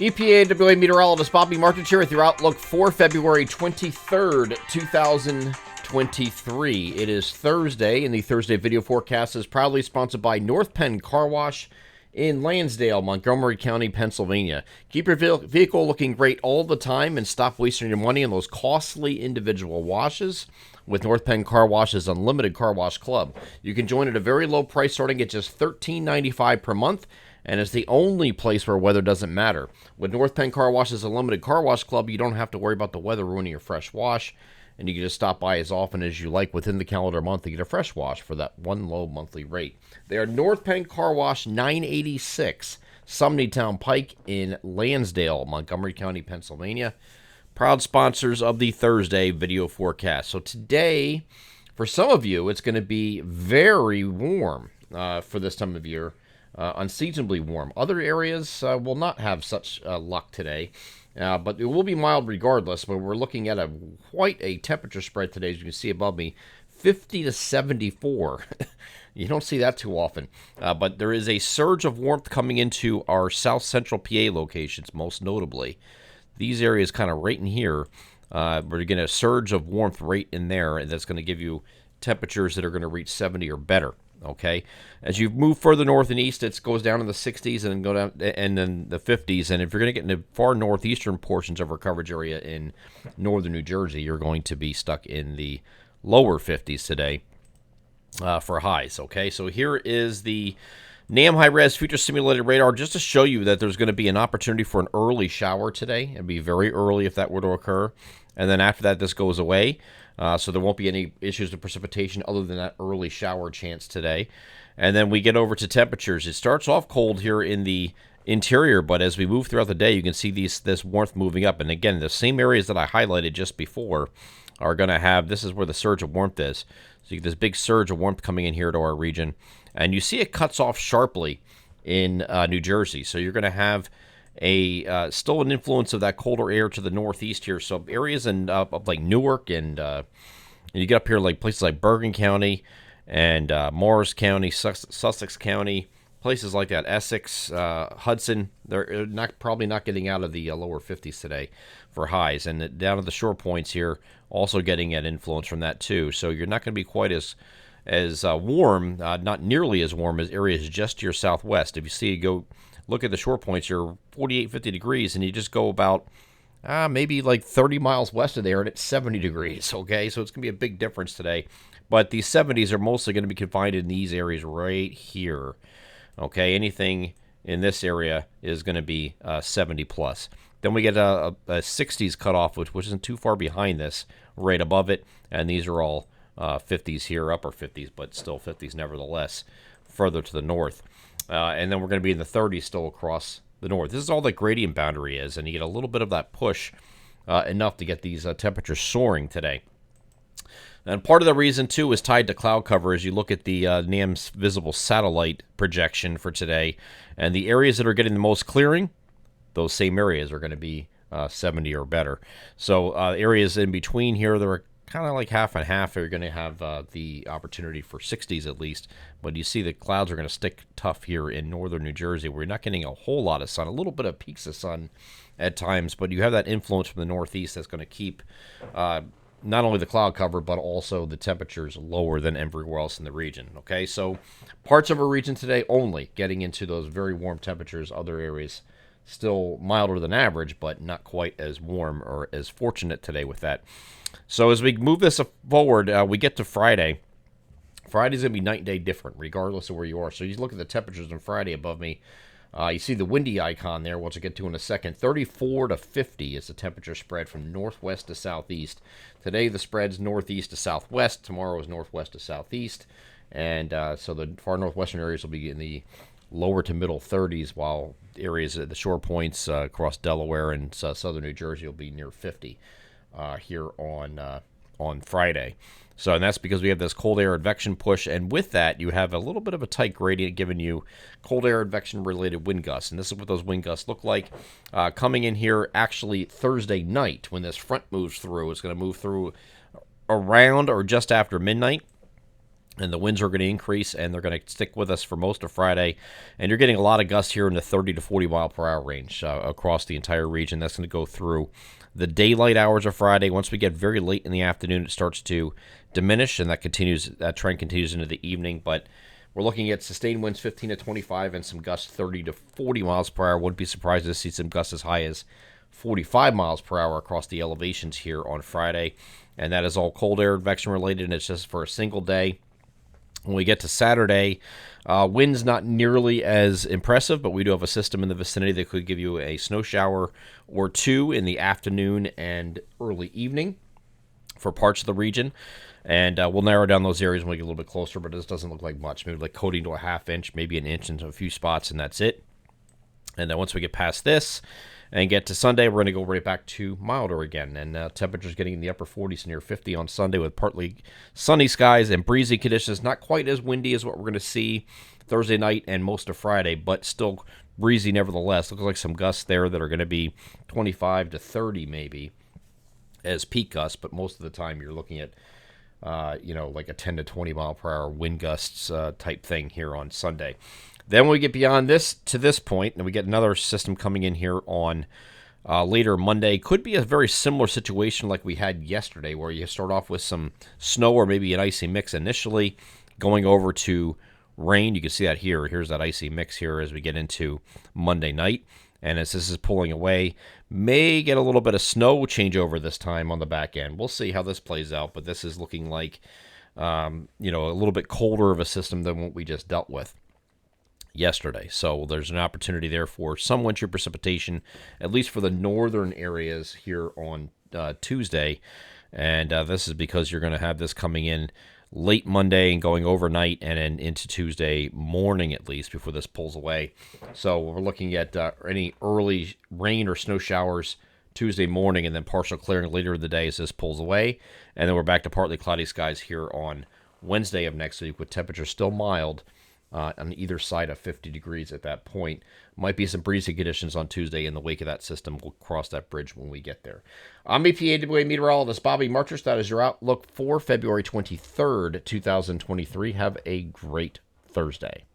EPAWA meteorologist Bobby Martins here with your outlook for February 23rd, 2023. It is Thursday, and the Thursday video forecast is proudly sponsored by North Penn Car Wash in Lansdale, Montgomery County, Pennsylvania. Keep your vehicle looking great all the time and stop wasting your money on those costly individual washes with North Penn Car Wash's Unlimited Car Wash Club. You can join at a very low price starting at just $13.95 per month, and it's the only place where weather doesn't matter. With North Penn Car Wash's Unlimited Car Wash Club, you don't have to worry about the weather ruining your fresh wash, and you can just stop by as often as you like within the calendar month to get a fresh wash for that one low monthly rate. They are North Penn Car Wash, 986 Sumneytown Pike in Lansdale, Montgomery County, Pennsylvania. Proud sponsors of the Thursday video forecast. So today, for some of you, it's going to be very warm for this time of year. Unseasonably warm. Other areas will not have such luck today, but it will be mild regardless. But we're looking at quite a temperature spread today, as you can see above me, 50 to 74. You don't see that too often, but there is a surge of warmth coming into our south central PA locations, most notably. These areas kind of right in here, we're getting a surge of warmth right in there, and that's going to give you temperatures that are going to reach 70 or better. Okay, as you move further north and east, it goes down in the 60s and then go down and then the 50s. And if you're going to get into far northeastern portions of our coverage area in northern New Jersey, you're going to be stuck in the lower 50s today for highs. Okay, so here is the NAM high-res future simulated radar, just to show you that there's going to be an opportunity for an early shower today. It'd be very early if that were to occur, and then after that, this goes away. So there won't be any issues with precipitation other than that early shower chance today. And then we get over to temperatures. It starts off cold here in the interior, but as we move throughout the day, you can see this warmth moving up. And again, the same areas that I highlighted just before are going to have, this is where the surge of warmth is. So you get this big surge of warmth coming in here to our region. And you see it cuts off sharply in New Jersey. So you're going to have still an influence of that colder air to the northeast here. So areas in up like Newark and you get up here like places like Bergen County and Morris County, Sussex County, places like that, Essex, Hudson. They're probably not getting out of the lower 50s today for highs, and down at the shore points here, also getting an influence from that too. So you're not going to be quite as warm, not nearly as warm as areas just to your southwest. If you see, go look at the shore points, you're 48, 50 degrees, and you just go about maybe like 30 miles west of there, and it's 70 degrees, okay? So it's going to be a big difference today. But these 70s are mostly going to be confined in these areas right here, okay? Anything in this area is going to be 70 plus. Then we get a 60s cutoff, which isn't too far behind this, right above it, and these are all 50s here, upper 50s, but still 50s nevertheless, further to the north. And then we're going to be in the 30s still across the north. This is all the gradient boundary is, and you get a little bit of that push enough to get these temperatures soaring today. And part of the reason, too, is tied to cloud cover as you look at the NAM's visible satellite projection for today. And the areas that are getting the most clearing, those same areas are going to be 70 or better. So areas in between here, there are kind of like half and half are going to have the opportunity for 60s at least. But you see the clouds are going to stick tough here in northern New Jersey. We're not getting a whole lot of sun, a little bit of peaks of sun at times, but you have that influence from the northeast that's going to keep not only the cloud cover, but also the temperatures lower than everywhere else in the region. Okay, so parts of our region today only getting into those very warm temperatures. Other areas still milder than average, but not quite as warm or as fortunate today with that. So as we move this forward, we get to Friday. Friday's going to be night and day different, regardless of where you are. So you look at the temperatures on Friday above me. You see the windy icon there, which I'll get to in a second. 34 to 50 is the temperature spread from northwest to southeast. Today the spread's northeast to southwest. Tomorrow is northwest to southeast. And so the far northwestern areas will be in the lower to middle 30s, while areas at the shore points across Delaware and southern New Jersey will be near 50 here on Friday. So, and that's because we have this cold air advection push, and with that, you have a little bit of a tight gradient giving you cold air advection-related wind gusts, and this is what those wind gusts look like. Coming in here actually Thursday night when this front moves through. It's going to move through around or just after midnight. and the winds are going to increase, and they're going to stick with us for most of Friday. And you're getting a lot of gusts here in the 30 to 40 mile per hour range across the entire region. That's going to go through the daylight hours of Friday. Once we get very late in the afternoon, it starts to diminish, and that trend continues into the evening. But we're looking at sustained winds 15 to 25 and some gusts 30 to 40 miles per hour. Wouldn't be surprised to see some gusts as high as 45 miles per hour across the elevations here on Friday. And that is all cold air advection related, and it's just for a single day. When we get to Saturday, winds not nearly as impressive, but we do have a system in the vicinity that could give you a snow shower or two in the afternoon and early evening for parts of the region. And we'll narrow down those areas when we get a little bit closer, but this doesn't look like much. Maybe like coating to a half inch, maybe an inch into a few spots, and that's it. And then once we get past this and get to Sunday, we're going to go right back to milder again. And temperatures getting in the upper 40s near 50 on Sunday with partly sunny skies and breezy conditions. Not quite as windy as what we're going to see Thursday night and most of Friday, but still breezy nevertheless. Looks like some gusts there that are going to be 25 to 30 maybe as peak gusts, but most of the time you're looking at like a 10 to 20 mile per hour wind gusts type thing here on Sunday. Then when we get beyond this to this point, and we get another system coming in here on later Monday, could be a very similar situation like we had yesterday, where you start off with some snow or maybe an icy mix initially, going over to rain. You can see that here. Here's that icy mix here as we get into Monday night. And as this is pulling away, may get a little bit of snow changeover this time on the back end. We'll see how this plays out, but this is looking like a little bit colder of a system than what we just dealt with yesterday. So there's an opportunity there for some winter precipitation, at least for the northern areas here on Tuesday. And this is because you're going to have this coming in late Monday and going overnight and then into Tuesday morning at least before this pulls away. So we're looking at any early rain or snow showers Tuesday morning and then partial clearing later in the day as this pulls away. And then we're back to partly cloudy skies here on Wednesday of next week with temperatures still mild on either side of 50 degrees at that point. Might be some breezy conditions on Tuesday in the wake of that system. We'll cross that bridge when we get there. I'm EPAWA meteorologist Bobby Marchers. That is your outlook for February 23rd, 2023. Have a great Thursday.